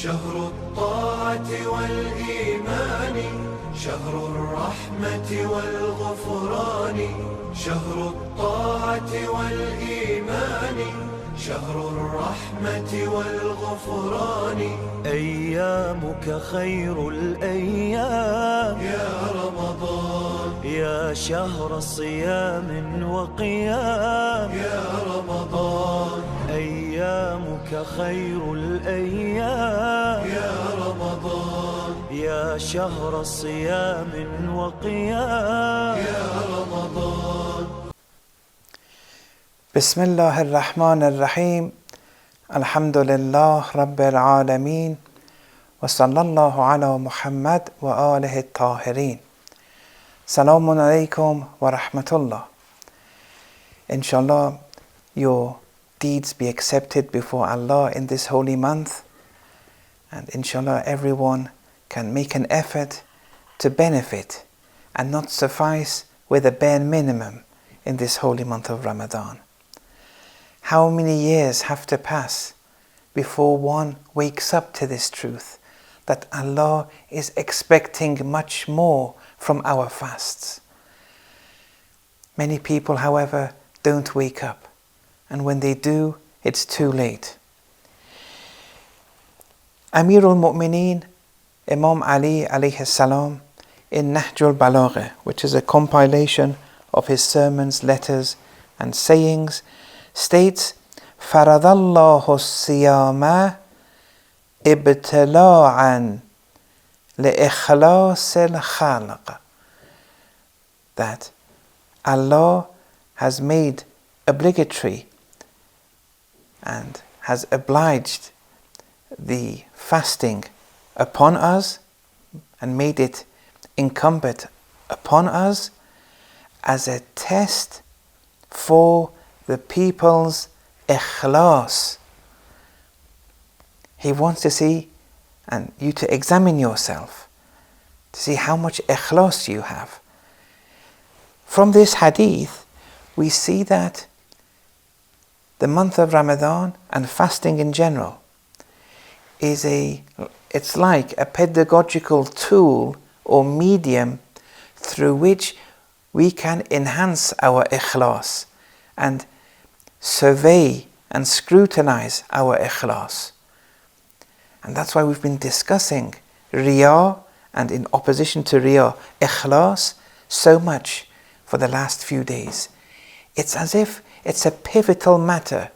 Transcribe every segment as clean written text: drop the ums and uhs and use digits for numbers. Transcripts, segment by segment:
شهر الطاعة والإيمان، شهر الرحمة والغفران، شهر الطاعة والإيمان، شهر الرحمة والغفران. أيامك خير الأيام يا رمضان، يا شهر صيام وقيام. يا رمضان، أيامك خير الأيام يا رمضان، يا شهر صيام وقيام. يا رمضان. بسم الله الرحمن الرحيم. الحمد لله رب العالمين، وصلى الله على محمد وآله الطاهرين. Salamun alaikum wa rahmatullah. Inshallah, your deeds be accepted before Allah in this holy month, and inshallah everyone can make an effort to benefit and not suffice with a bare minimum in this holy month of Ramadan. How many years have to pass before one wakes up to this truth that Allah is expecting much more from our fasts? Many people, however, don't wake up, and when they do, it's too late. Amir al-Mu'mineen, Imam Ali alayhi salam, in Nahjul Balagha, which is a compilation of his sermons, letters and sayings, states, فَرَضَ اللَّهُ الصِّيَامَ إِبْتِلَاعًا لِإِخْلَاصِ الْخَلْقِ, that Allah has made obligatory and has obliged the fasting upon us and made it incumbent upon us as a test for the people's ikhlas. He wants to see and you to examine yourself to see how much ikhlas you have. From this hadith, we see that the month of Ramadan and fasting in general it's like a pedagogical tool or medium through which we can enhance our ikhlas and survey and scrutinize our ikhlas. And that's why we've been discussing Riyā and, in opposition to Riyā, ikhlas so much for the last few days. It's as if it's a pivotal matter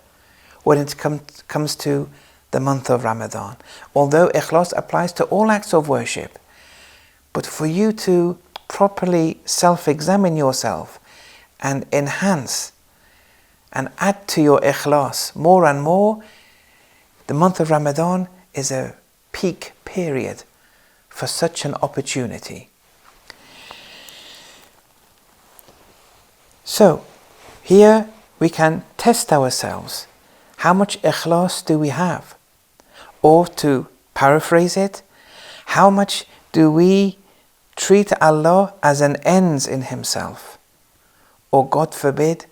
when it comes to the month of Ramadan. Although ikhlas applies to all acts of worship, but for you to properly self-examine yourself and enhance and add to your ikhlas more and more, the month of Ramadan is a peak period for such an opportunity. So, here we can test ourselves. How much ikhlas do we have? Or to paraphrase it, how much do we treat Allah as an ends in Himself? Or, God forbid,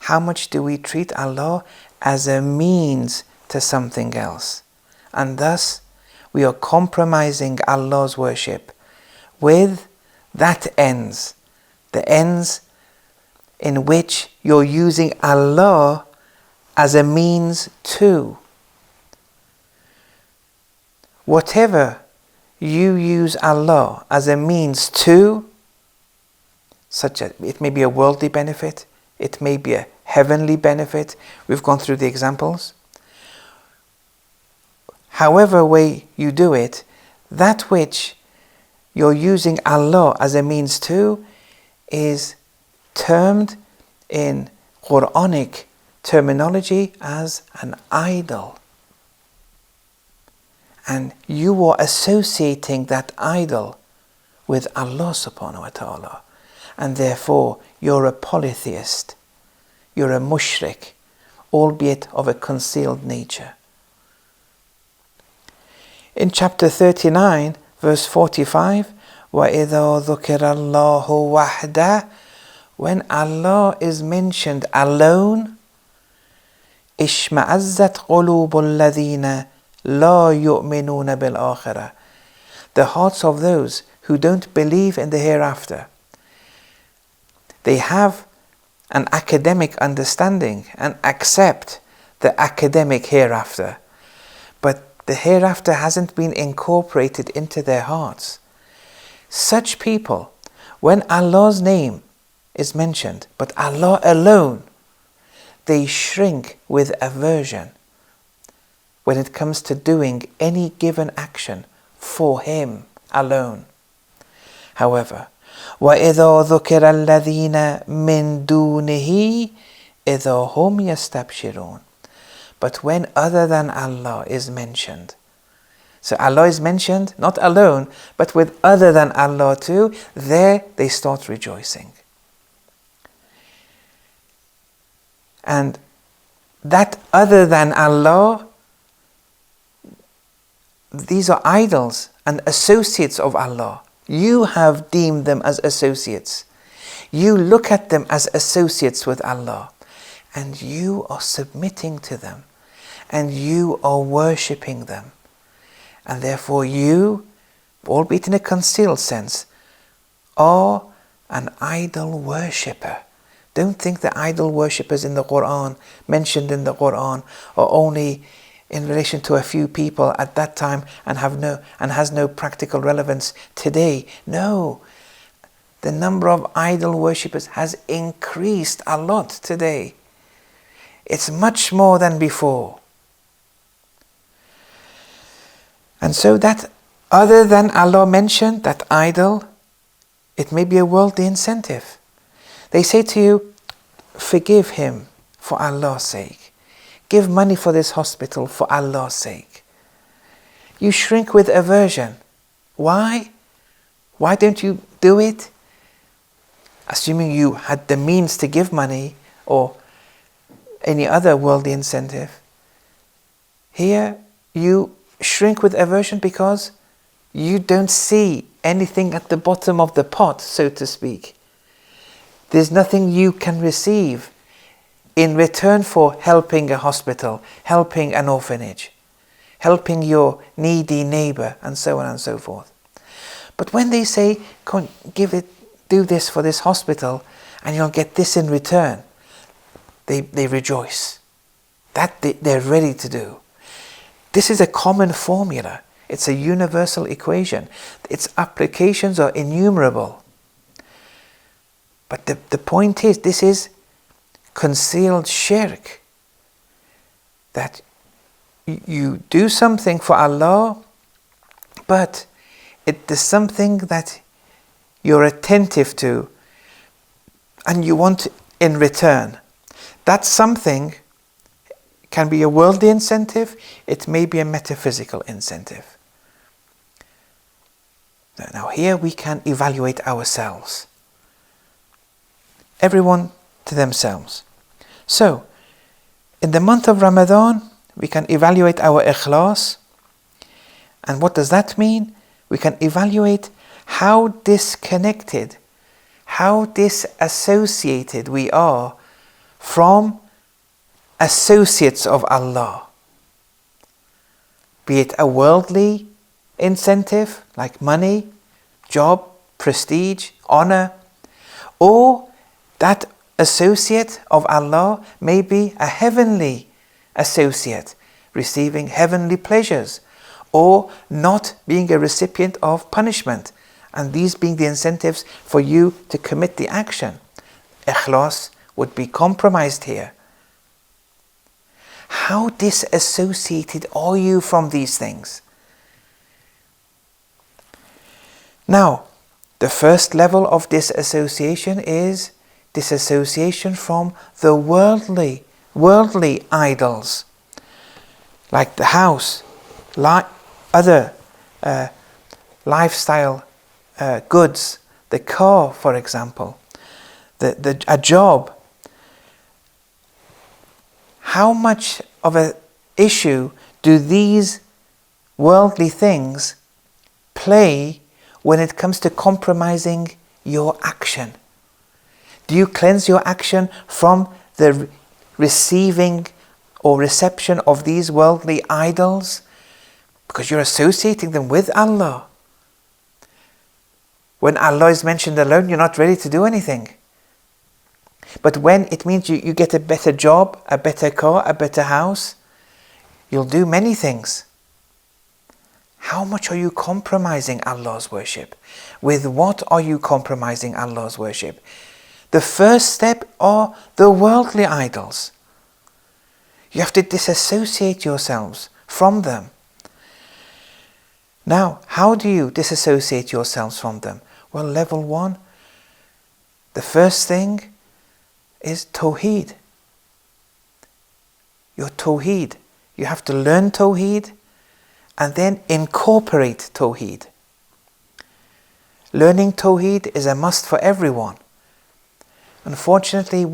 how much do we treat Allah as a means to something else? And thus, we are compromising Allah's worship with that ends, the ends in which you're using Allah as a means to. Whatever you use Allah as a means to, such as it may be a worldly benefit, it may be a heavenly benefit. We've gone through the examples. However way you do it, that which you're using Allah as a means to is termed in Quranic terminology as an idol. And you are associating that idol with Allah subhanahu wa ta'ala. And therefore, you're a polytheist. You're a mushrik, albeit of a concealed nature. In chapter 39, verse 45, وَإِذَا ذُكِرَ اللَّهُ وَحْدَهُ, when Allah is mentioned alone, اشْمَأَزَّتْ قُلُوبُ الَّذِينَ لا يؤمنون بالآخرة. The hearts of those who don't believe in the hereafter. They have an academic understanding and accept the academic hereafter, but the hereafter hasn't been incorporated into their hearts. Such people, when Allah's name is mentioned, but Allah alone, they shrink with aversion when it comes to doing any given action for Him alone. However, وَإِذَا ذُكِرَ الَّذِينَ مِن دُونِهِ إِذَا هُمْ يَسْتَبْشِرُونَ. But when other than Allah is mentioned, so Allah is mentioned not alone, but with other than Allah too, there they start rejoicing. And that other than Allah, these are idols and associates of Allah. You have deemed them as associates. You look at them as associates with Allah, and you are submitting to them, and you are worshipping them. And therefore you, albeit in a concealed sense, are an idol worshipper. Don't think the idol worshippers in the Quran, mentioned in the Quran, are only in relation to a few people at that time and has no practical relevance today. No, the number of idol worshippers has increased a lot today. It's much more than before. And so that other than Allah mentioned, that idol, it may be a worldly incentive. They say to you, forgive him for Allah's sake. Give money for this hospital for Allah's sake. You shrink with aversion. Why? Why don't you do it? Assuming you had the means to give money or any other worldly incentive. Here you shrink with aversion because you don't see anything at the bottom of the pot, so to speak. There's nothing you can receive in return for helping a hospital, helping an orphanage, helping your needy neighbor, and so on and so forth. But when they say, do this for this hospital, and you'll get this in return, they rejoice. That they're ready to do. This is a common formula. It's a universal equation. Its applications are innumerable. But the point is, this is concealed shirk. That you do something for Allah, but it is something that you're attentive to and you want in return. That something can be a worldly incentive, it may be a metaphysical incentive. Now here we can evaluate ourselves. Everyone to themselves. So, in the month of Ramadan, we can evaluate our ikhlas. And what does that mean? We can evaluate how disconnected, how disassociated we are from associates of Allah. Be it a worldly incentive like money, job, prestige, honor, or that associate of Allah may be a heavenly associate, receiving heavenly pleasures, or not being a recipient of punishment, and these being the incentives for you to commit the action. Ikhlas would be compromised here. How disassociated are you from these things? Now, the first level of disassociation is disassociation from the worldly idols, like the house, other lifestyle goods, the car, for example, a job. How much of an issue do these worldly things play when it comes to compromising your action? Do you cleanse your action from the receiving or reception of these worldly idols? because you're associating them with Allah. When Allah is mentioned alone, you're not ready to do anything. But when it means you get a better job, a better car, a better house, you'll do many things. How much are you compromising Allah's worship? With what are you compromising Allah's worship? The first step are the worldly idols. You have to disassociate yourselves from them. Now, how do you disassociate yourselves from them? Well, level 1, the first thing is Tawheed. Your Tawheed. You have to learn Tawheed and then incorporate Tawheed. Learning Tawheed is a must for everyone. Unfortunately,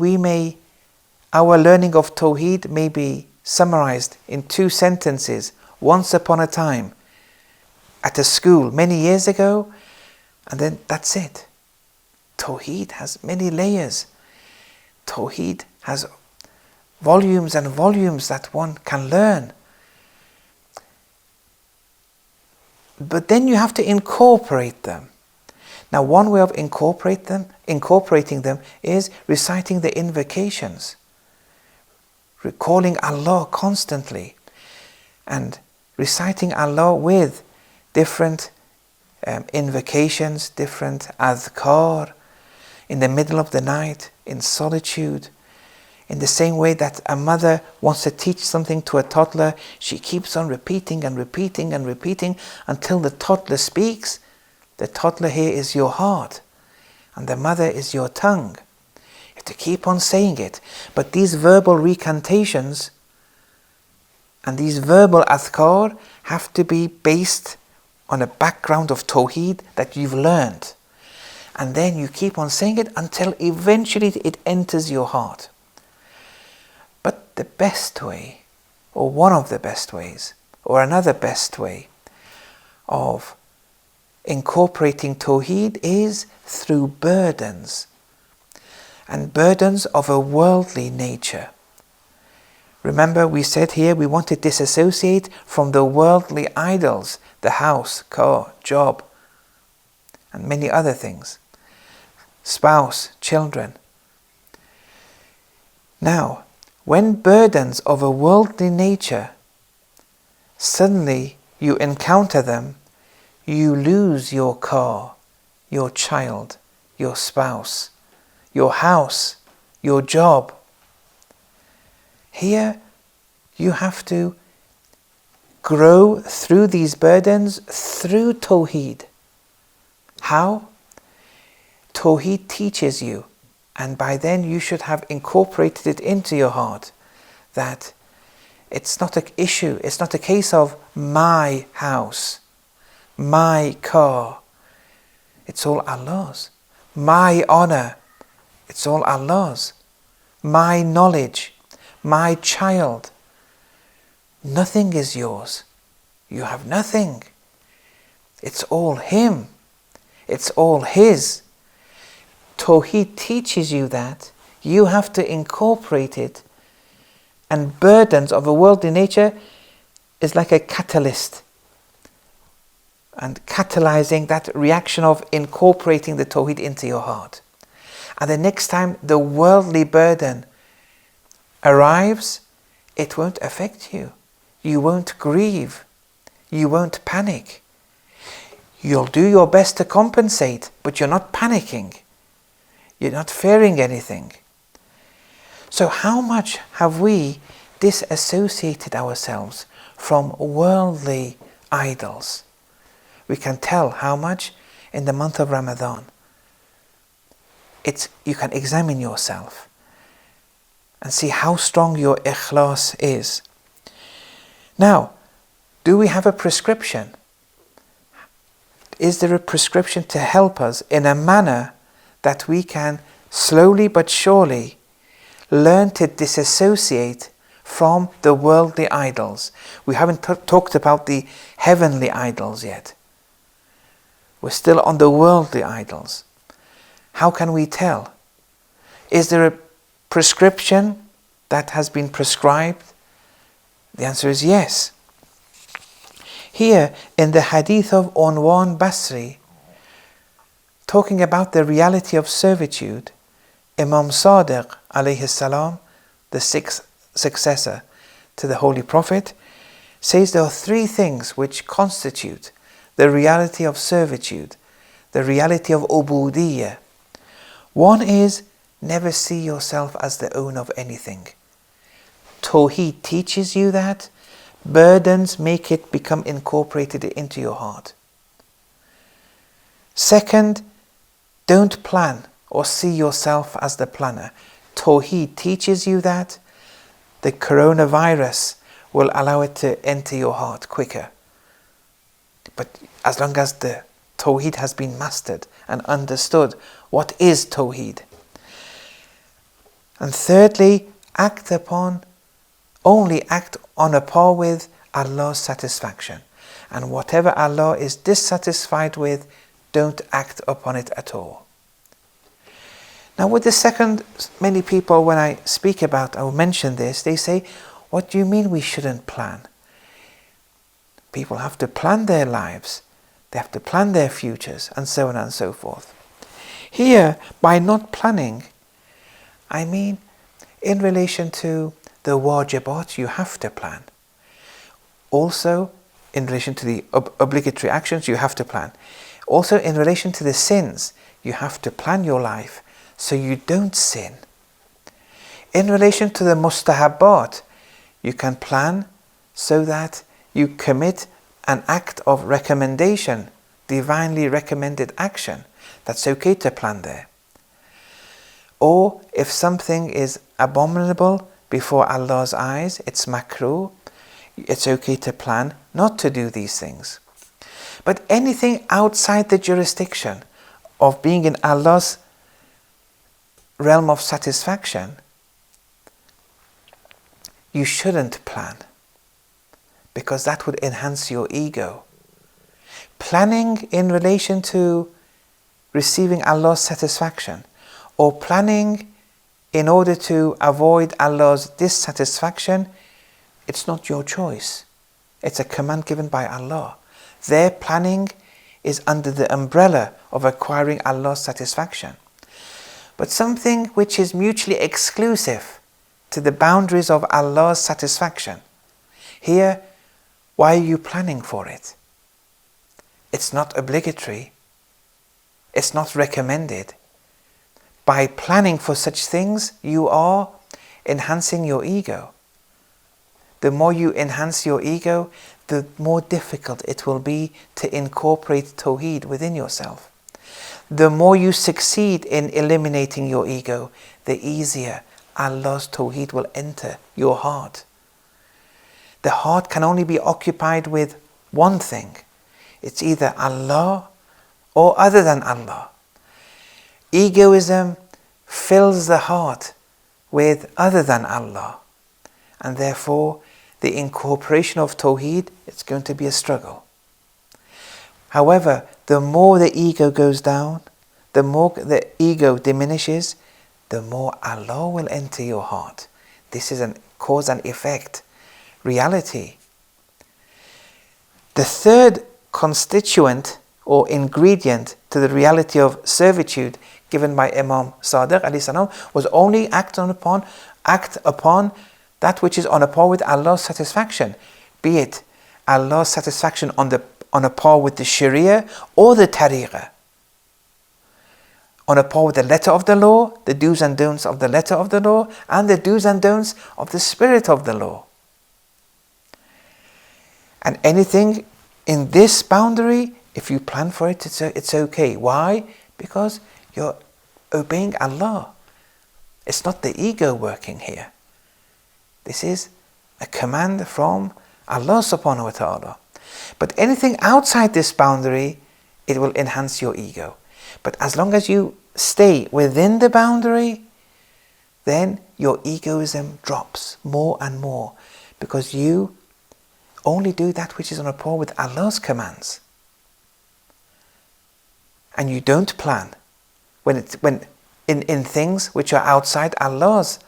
our learning of Tawheed may be summarized in 2 sentences. Once upon a time, at a school many years ago, and then that's it. Tawheed has many layers. Tawheed has volumes and volumes that one can learn. But then you have to incorporate them. Now, one way of incorporating them is reciting the invocations, recalling Allah constantly, and reciting Allah with different invocations, different adhkar, in the middle of the night, in solitude. In the same way that a mother wants to teach something to a toddler, she keeps on repeating and repeating and repeating until the toddler speaks. The toddler here is your heart, and the mother is your tongue. You have to keep on saying it. But these verbal recantations and these verbal adhkar have to be based on a background of Tawheed that you've learned. And then you keep on saying it until eventually it enters your heart. But the best way, or one of the best ways, or another best way of incorporating Tawheed is through burdens, and burdens of a worldly nature. Remember, we said here we want to disassociate from the worldly idols, the house, car, job, and many other things. Spouse, children. Now, when burdens of a worldly nature, suddenly you encounter them, you lose your car, your child, your spouse, your house, your job. Here you have to grow through these burdens through Tawheed. How? Tawheed teaches you, and by then you should have incorporated it into your heart, that it's not an issue, it's not a case of my house, my car, it's all Allah's. My honor, it's all Allah's. My knowledge, my child, nothing is yours. You have nothing. It's all Him. It's all His. Tawheed teaches you that you have to incorporate it, and burdens of a worldly nature is like a catalyst, and catalyzing that reaction of incorporating the Tawheed into your heart. And the next time the worldly burden arrives, it won't affect you. You won't grieve. You won't panic. You'll do your best to compensate, but you're not panicking. You're not fearing anything. So how much have we disassociated ourselves from worldly idols? We can tell how much in the month of Ramadan. You can examine yourself and see how strong your ikhlas is. Now, do we have a prescription? Is there a prescription to help us in a manner that we can slowly but surely learn to disassociate from the worldly idols? We haven't talked about the heavenly idols yet. We're still on the worldly idols. How can we tell? Is there a prescription that has been prescribed? The answer is yes. Here in the hadith of Unwan Basri, talking about the reality of servitude, Imam Sadiq alayhi salam, the sixth successor to the Holy Prophet, says there are three things which constitute the reality of servitude, the reality of ubudiyyah. One is never see yourself as the owner of anything. Tawheed teaches you that. Burdens make it become incorporated into your heart. Second, don't plan or see yourself as the planner. Tawheed teaches you that. The coronavirus will allow it to enter your heart quicker. But as long as the Tawheed has been mastered and understood, what is Tawheed? And thirdly, only act on a par with Allah's satisfaction. And whatever Allah is dissatisfied with, don't act upon it at all. Now with the second, many people when I speak about or mention this, they say, what do you mean we shouldn't plan? People have to plan their lives. They have to plan their futures and so on and so forth. Here, by not planning, I mean in relation to the wajibat, you have to plan. Also, in relation to the obligatory actions, you have to plan. Also, in relation to the sins, you have to plan your life so you don't sin. In relation to the mustahabbat, you can plan so that you commit an act of recommendation, divinely recommended action. That's okay to plan there. Or if something is abominable before Allah's eyes, it's makruh, it's okay to plan not to do these things. But anything outside the jurisdiction of being in Allah's realm of satisfaction, you shouldn't plan, because that would enhance your ego. Planning in relation to receiving Allah's satisfaction, or planning in order to avoid Allah's dissatisfaction, it's not your choice. It's a command given by Allah. Their planning is under the umbrella of acquiring Allah's satisfaction. But something which is mutually exclusive to the boundaries of Allah's satisfaction, here, why are you planning for it? It's not obligatory. It's not recommended. By planning for such things, you are enhancing your ego. The more you enhance your ego, the more difficult it will be to incorporate Tawheed within yourself. The more you succeed in eliminating your ego, the easier Allah's Tawheed will enter your heart. The heart can only be occupied with one thing. It's either Allah or other than Allah. Egoism fills the heart with other than Allah, and therefore the incorporation of Tawheed, it's going to be a struggle. However, the more the ego goes down, the more the ego diminishes, the more Allah will enter your heart. This is a cause and effect reality. The third constituent or ingredient to the reality of servitude given by Imam Sadiq alayhi salam was only act upon that which is on a par with Allah's satisfaction, be it Allah's satisfaction on a par with the Sharia or the Tariqah, on a par with the letter of the law, the do's and don'ts of the letter of the law, and the do's and don'ts of the spirit of the law. And anything in this boundary, if you plan for it, it's okay. Why? Because you're obeying Allah. It's not the ego working here. This is a command from Allah subhanahu wa ta'ala. But anything outside this boundary, it will enhance your ego. But as long as you stay within the boundary, then your egoism drops more and more, because you only do that which is on a par with Allah's commands. And you don't plan in things which are outside Allah's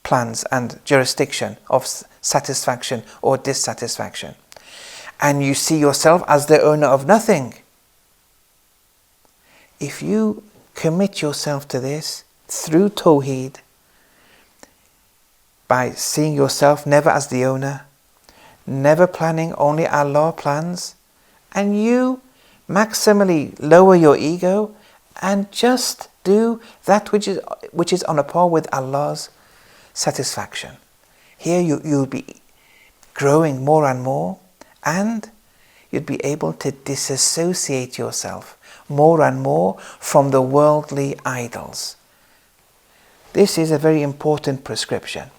plans and jurisdiction of satisfaction or dissatisfaction. and you see yourself as the owner of nothing. If you commit yourself to this through Tawheed, by seeing yourself never as the owner, never planning, only Allah plans, and you maximally lower your ego and just do that which is on a par with Allah's satisfaction. Here you'll be growing more and more, and you'd be able to disassociate yourself more and more from the worldly idols. This is a very important prescription.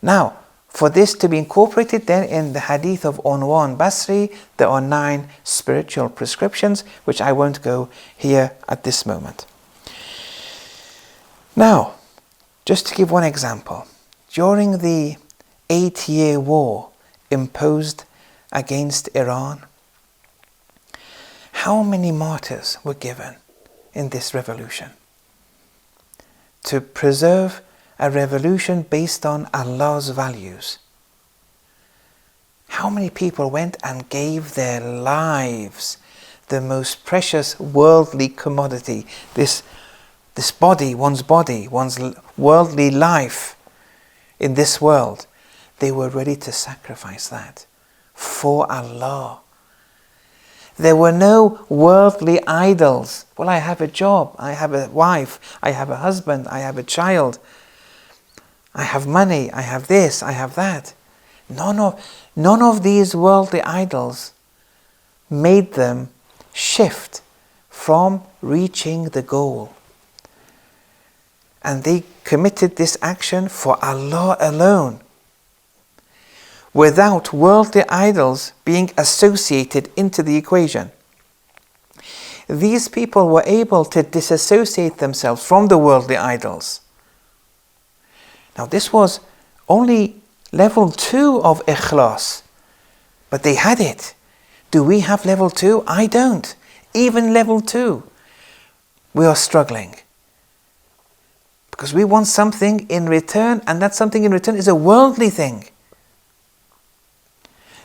Now, for this to be incorporated then in the hadith of Unwan Basri, there are 9 spiritual prescriptions, which I won't go here at this moment. Now, just to give one example, during the 8-year war imposed against Iran, how many martyrs were given in this revolution? To preserve a revolution based on Allah's values. How many people went and gave their lives, the most precious worldly commodity, this body, one's worldly life in this world. They were ready to sacrifice that for Allah. There were no worldly idols. Well, I have a job, I have a wife, I have a husband, I have a child, I have money, I have this, I have that. None of these worldly idols made them shift from reaching the goal. And they committed this action for Allah alone, without worldly idols being associated into the equation. These people were able to disassociate themselves from the worldly idols. Now this was only level 2 of ikhlas, but they had it. Do we have level 2? I don't. Even level 2, we are struggling. Because we want something in return, and that something in return is a worldly thing.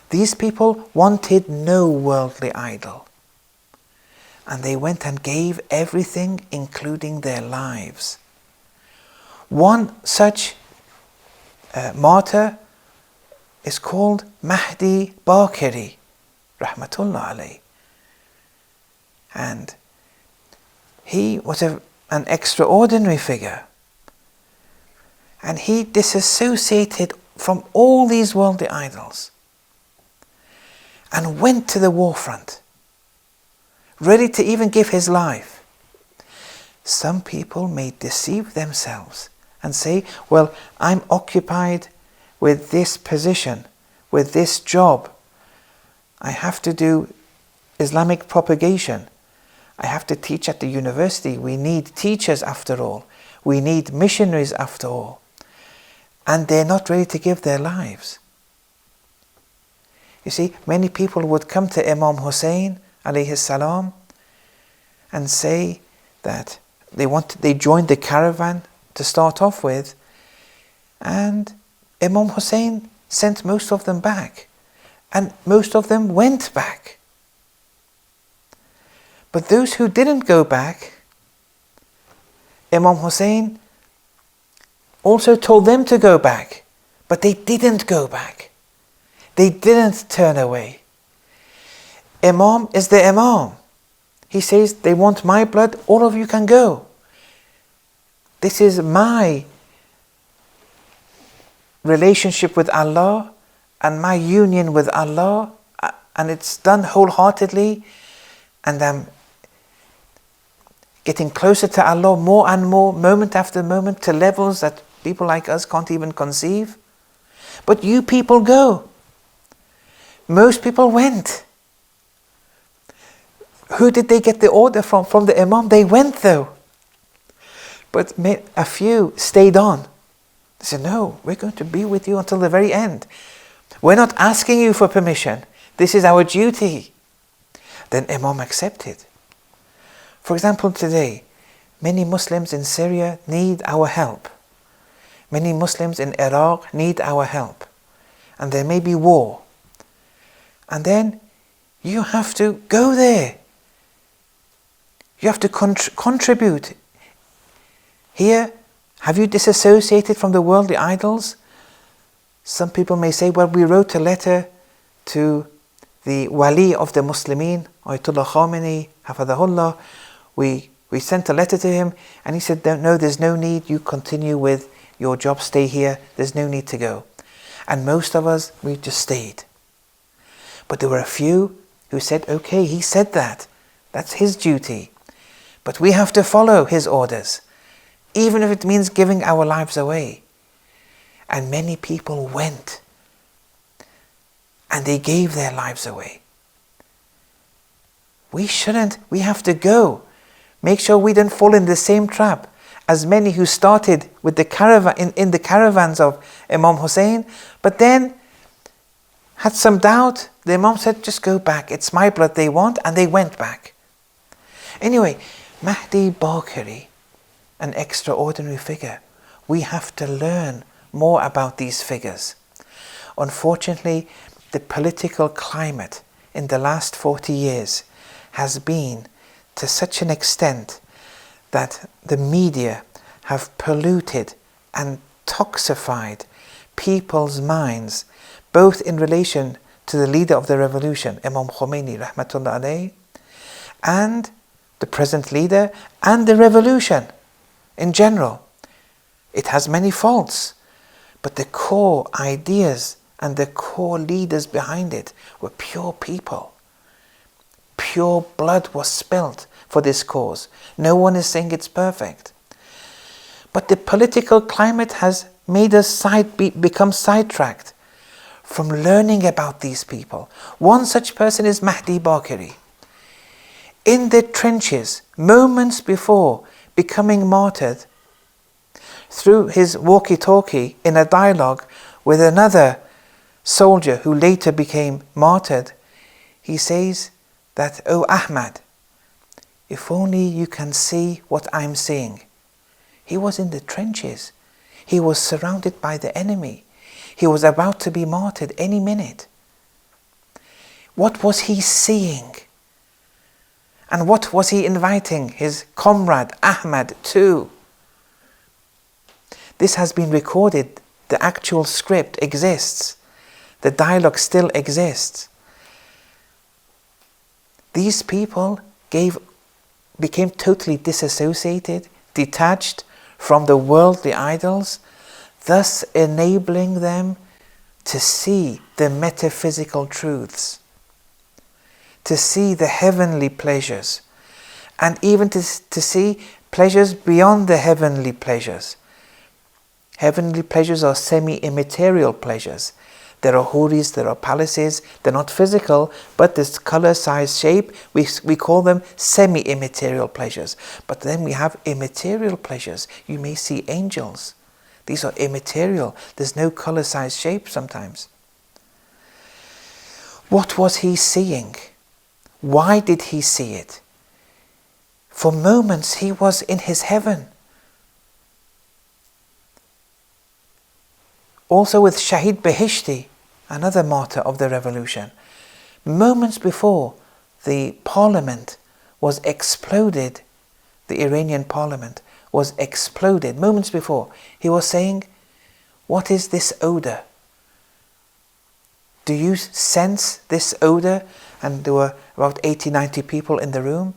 These people wanted no worldly idol. And they went and gave everything, including their lives. One such martyr is called Mahdi Bakiri, Rahmatullah alayh. And he was an extraordinary figure. And he disassociated from all these worldly idols and went to the war front, ready to even give his life. Some people may deceive themselves and say, well, I'm occupied with this position, with this job. I have to do Islamic propagation. I have to teach at the university. We need teachers after all. We need missionaries after all. And they're not ready to give their lives. You see, many people would come to Imam Hussein alayhi salam and say that they joined the caravan to start off with, and Imam Hussein sent most of them back, and most of them went back. But those who didn't go back, Imam Hussein also told them to go back, but they didn't go back. They didn't turn away. Imam is the Imam. He says, they want my blood, all of you can go. This is my relationship with Allah and my union with Allah, and it's done wholeheartedly, and I'm getting closer to Allah more and more, moment after moment, to levels that people like us can't even conceive. But you people go. Most people went. Who did they get the order from? From the Imam. They went though. But a few stayed on. They said, no, we're going to be with you until the very end. We're not asking you for permission. This is our duty. Then Imam accepted. For example, today, many Muslims in Syria need our help. Many Muslims in Iraq need our help. And there may be war. And then You have to go there. You have to contribute. Here, have you disassociated from the worldly idols? Some people may say, well, we wrote a letter to the wali of the Muslimin, Ayatollah Khamenei, Hafadahullah. We sent a letter to him, and he said, no, there's no need. You continue with your job, stay here. There's no need to go. And most of us, we just stayed. But there were a few who said, okay, he said that. That's his duty. But we have to follow his orders, even if it means giving our lives away. And many people went, and they gave their lives away. We shouldn't. We have to go. Make sure we don't fall in the same trap as many who started with the caravan in the caravans of Imam Hussein, but then had some doubt. The Imam said, just go back. It's my blood they want, and they went back. Anyway, Mahdi Baqiri, an extraordinary figure. We have to learn more about these figures. Unfortunately, the political climate in the last 40 years has been to such an extent that the media have polluted and toxified people's minds, both in relation to the leader of the revolution, Imam Khomeini rahmatullah alayhi, and the present leader, and the revolution in general. It has many faults, but the core ideas and the core leaders behind it were pure people. Pure blood was spilt for this cause. No one is saying it's perfect. But the political climate has made us become sidetracked from learning about these people. One such person is Mahdi Baqiri. In the trenches, moments before becoming martyred, through his walkie-talkie in a dialogue with another soldier who later became martyred, he says that, "Oh Ahmad, if only you can see what I'm seeing." He was in the trenches. He was surrounded by the enemy. He was about to be martyred any minute. What was he seeing? And what was he inviting his comrade Ahmad to? This has been recorded. The actual script exists. The dialogue still exists. These people became totally disassociated, detached from the worldly idols, thus enabling them to see the metaphysical truths, to see the heavenly pleasures, and even to see pleasures beyond the heavenly pleasures. Heavenly pleasures are semi-immaterial pleasures. There are houris, there are palaces, they're not physical, but this color, size, shape, we call them semi-immaterial pleasures. But then we have immaterial pleasures. You may see angels. These are immaterial. There's no color, size, shape sometimes. What was he seeing? Why did he see it? For moments he was in his heaven. Also with Shahid Behishti, another martyr of the revolution. Moments before the parliament was exploded, the Iranian parliament was exploded, moments before, he was saying, "What is this odor? Do you sense this odor?" And there were about 80-90 people in the room,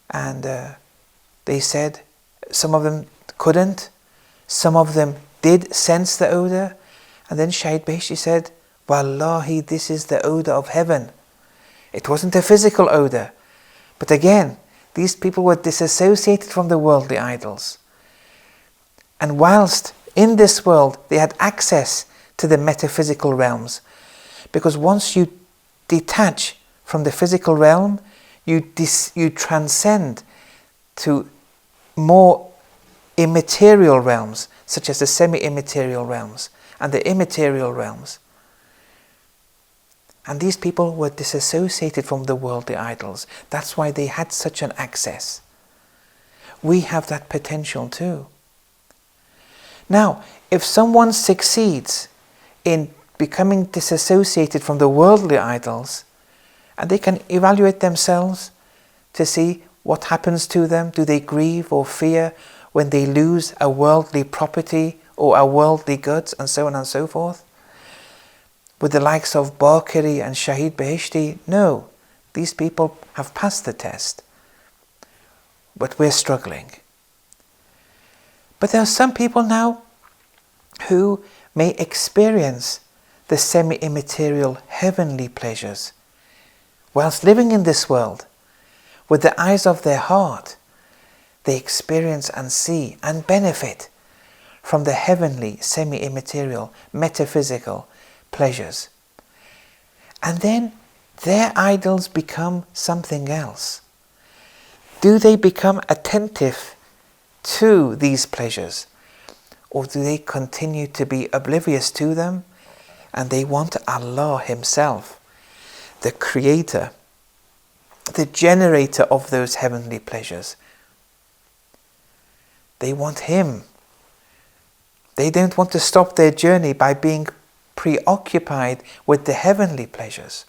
and they said, some of them couldn't, some of them did sense the odor. And then Shahid Behishti said, "Wallahi, this is the odor of heaven." It wasn't a physical odor. But again, these people were disassociated from the worldly idols. And whilst in this world they had access to the metaphysical realms, because once you detach from the physical realm, you transcend to more immaterial realms, such as the semi-immaterial realms and the immaterial realms. And these people were disassociated from the worldly idols. That's why they had such an access. We have that potential too. Now, if someone succeeds in becoming disassociated from the worldly idols and they can evaluate themselves to see what happens to them. Do they grieve or fear when they lose a worldly property or a worldly goods, and so on and so forth? With the likes of Baqiri and Shahid Beheshti, no, these people have passed the test. But we're struggling. But there are some people now who may experience the semi-immaterial heavenly pleasures whilst living in this world. With the eyes of their heart, they experience and see and benefit from the heavenly, semi-immaterial, metaphysical pleasures. And then their idols become something else. Do they become attentive to these pleasures, or do they continue to be oblivious to them, and they want Allah Himself, the creator, the generator of those heavenly pleasures? They want Him. They don't want to stop their journey by being preoccupied with the heavenly pleasures.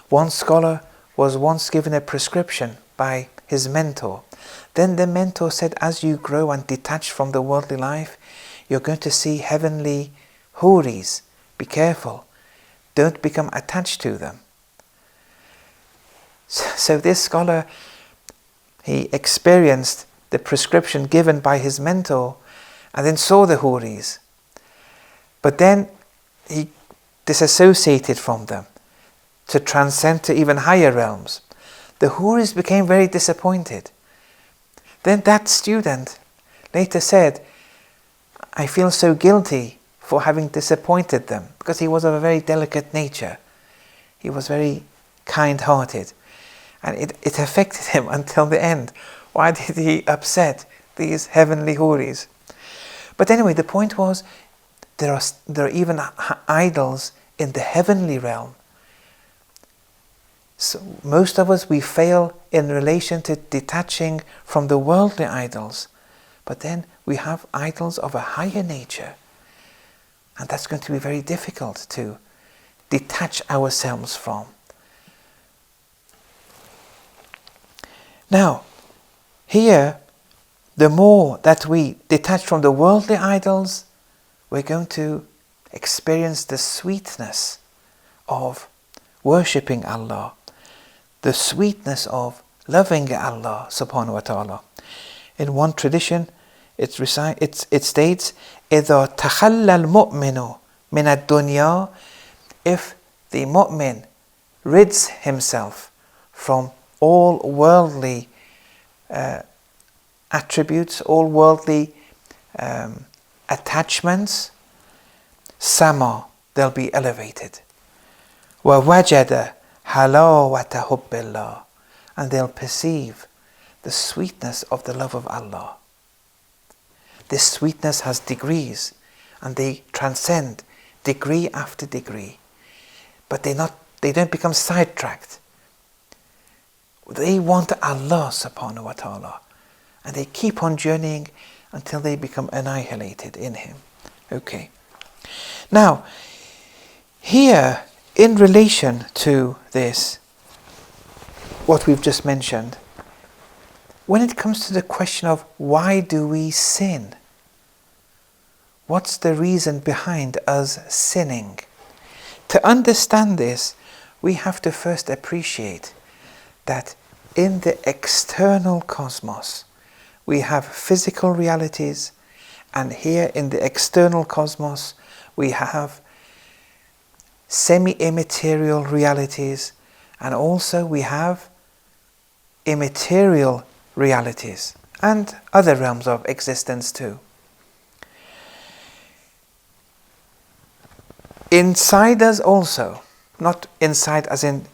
One scholar was once given a prescription by his mentor. Then the mentor said, as you grow and detach from the worldly life, you're going to see heavenly houris. Be careful. Don't become attached to them. So this scholar, he experienced the prescription given by his mentor and then saw the houris. But then he disassociated from them to transcend to even higher realms. The houris became very disappointed. Then that student later said, I feel so guilty for having disappointed them, because he was of a very delicate nature. He was very kind-hearted, and it affected him until the end. Why did he upset these heavenly houris? But anyway, the point was, there are even idols in the heavenly realm. So most of us, we fail in relation to detaching from the worldly idols. But then we have idols of a higher nature. And that's going to be very difficult to detach ourselves from. Now, here, the more that we detach from the worldly idols, we're going to experience the sweetness of worshipping Allah, the sweetness of loving Allah subhanahu wa ta'ala. In one tradition, it states, إِذَا تَخَلَّى الْمُؤْمِنُ مِنَ الدُّنْيَا, if the mu'min rids himself from all worldly attributes, all worldly attachments, sama, they'll be elevated. وَوَجَدَ حَلَاوَةَ حُبِّ اللَّهِ, and they'll perceive the sweetness of the love of Allah. This sweetness has degrees, and they transcend degree after degree. But they don't become sidetracked. They want Allah subhanahu wa ta'ala, and they keep on journeying until they become annihilated in Him. Okay. Now, here, in relation to this, what we've just mentioned, when it comes to the question of why do we sin, what's the reason behind us sinning? To understand this, we have to first appreciate that in the external cosmos, we have physical realities, and here in the external cosmos, we have semi-immaterial realities, and also we have immaterial realities and other realms of existence too. Inside us also, not inside as in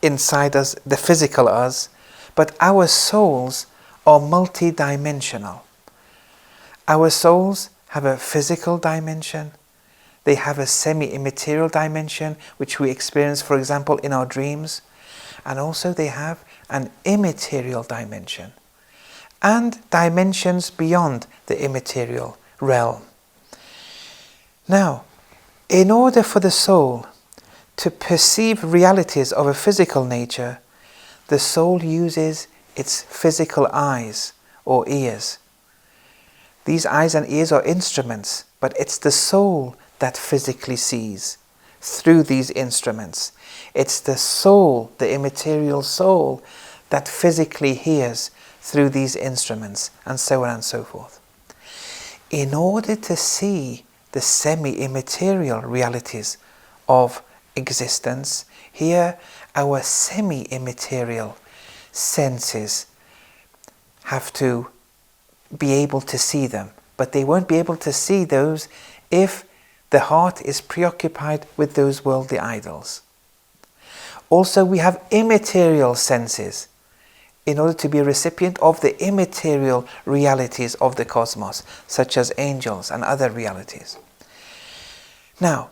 inside us, the physical us, but our souls are multi-dimensional. Our souls have a physical dimension, they have a semi-immaterial dimension, which we experience, for example, in our dreams, and also they have an immaterial dimension, and dimensions beyond the immaterial realm. Now, in order for the soul to perceive realities of a physical nature, the soul uses its physical eyes or ears. These eyes and ears are instruments, but it's the soul that physically sees through these instruments. It's the soul, the immaterial soul, that physically hears through these instruments, and so on and so forth. In order to see the semi-immaterial realities of existence, here our semi-immaterial senses have to be able to see them, but they won't be able to see those if the heart is preoccupied with those worldly idols. Also, we have immaterial senses in order to be a recipient of the immaterial realities of the cosmos, such as angels and other realities. Now,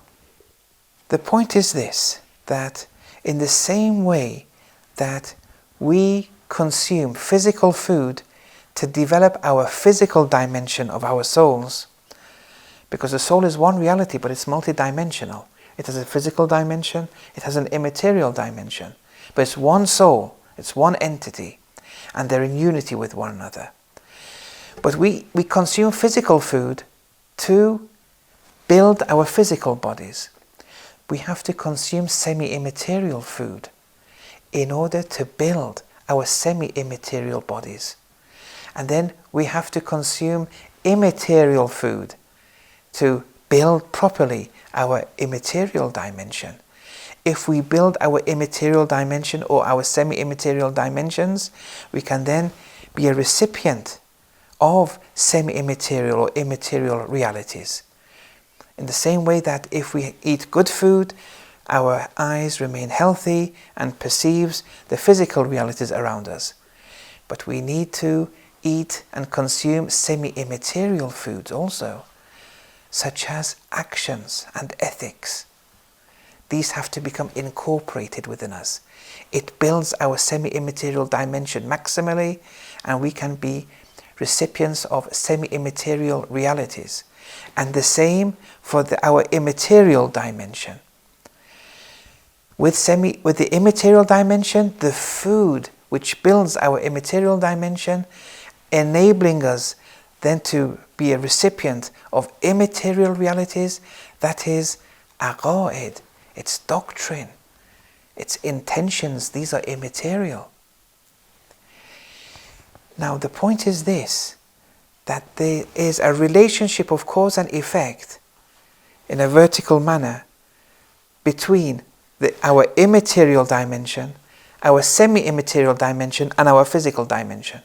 the point is this, that in the same way that we consume physical food to develop our physical dimension of our souls, because the soul is one reality, but it's multidimensional. It has a physical dimension, it has an immaterial dimension, but it's one soul, it's one entity, and they're in unity with one another. But we consume physical food to build our physical bodies. We have to consume semi-immaterial food in order to build our semi-immaterial bodies. And then we have to consume immaterial food to build properly our immaterial dimension. If we build our immaterial dimension or our semi-immaterial dimensions, we can then be a recipient of semi-immaterial or immaterial realities. In the same way that if we eat good food, our eyes remain healthy and perceives the physical realities around us. But we need to eat and consume semi-immaterial foods also, such as actions and ethics. These have to become incorporated within us. It builds our semi-immaterial dimension maximally, and we can be recipients of semi-immaterial realities. And the same for our immaterial dimension. With the immaterial dimension, the food which builds our immaterial dimension, enabling us then to be a recipient of immaterial realities, that is aqaid, its doctrine, its intentions, these are immaterial. Now the point is this, that there is a relationship of cause and effect in a vertical manner between our immaterial dimension, our semi-immaterial dimension, and our physical dimension.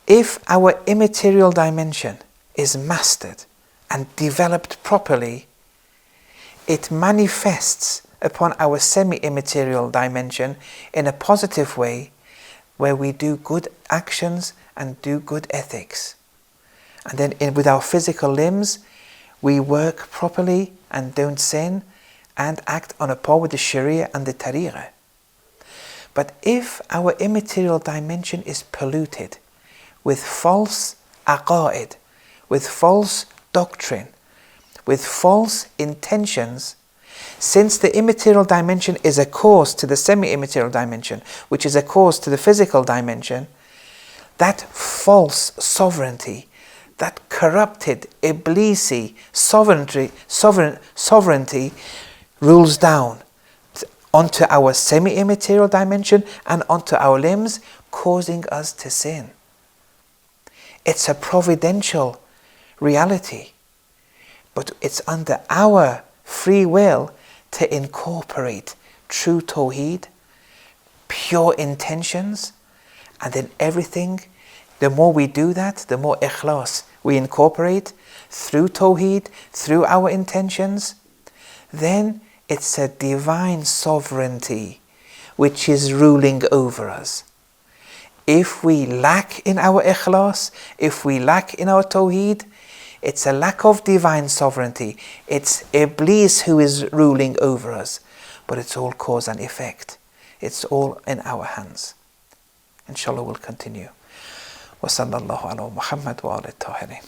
If our immaterial dimension is mastered and developed properly, it manifests upon our semi-immaterial dimension in a positive way, where we do good actions and do good ethics. And then with our physical limbs, we work properly and don't sin and act on a par with the Sharia and the Tariqah. But if our immaterial dimension is polluted with false aqaid, with false doctrine, with false intentions, since the immaterial dimension is a cause to the semi-immaterial dimension, which is a cause to the physical dimension, that false sovereignty, that corrupted, iblisi sovereignty rules down onto our semi-immaterial dimension and onto our limbs, causing us to sin. It's a providential reality, but it's under our free will to incorporate true tawheed, pure intentions, and then everything, the more we do that, the more ikhlas we incorporate through tawheed, through our intentions, then it's a divine sovereignty which is ruling over us. If we lack in our ikhlas, if we lack in our tawheed, it's a lack of divine sovereignty. It's Iblis who is ruling over us. But it's all cause and effect. It's all in our hands. Inshallah we'll continue. Wa sallallahu ala Muhammad wa ala tahirin.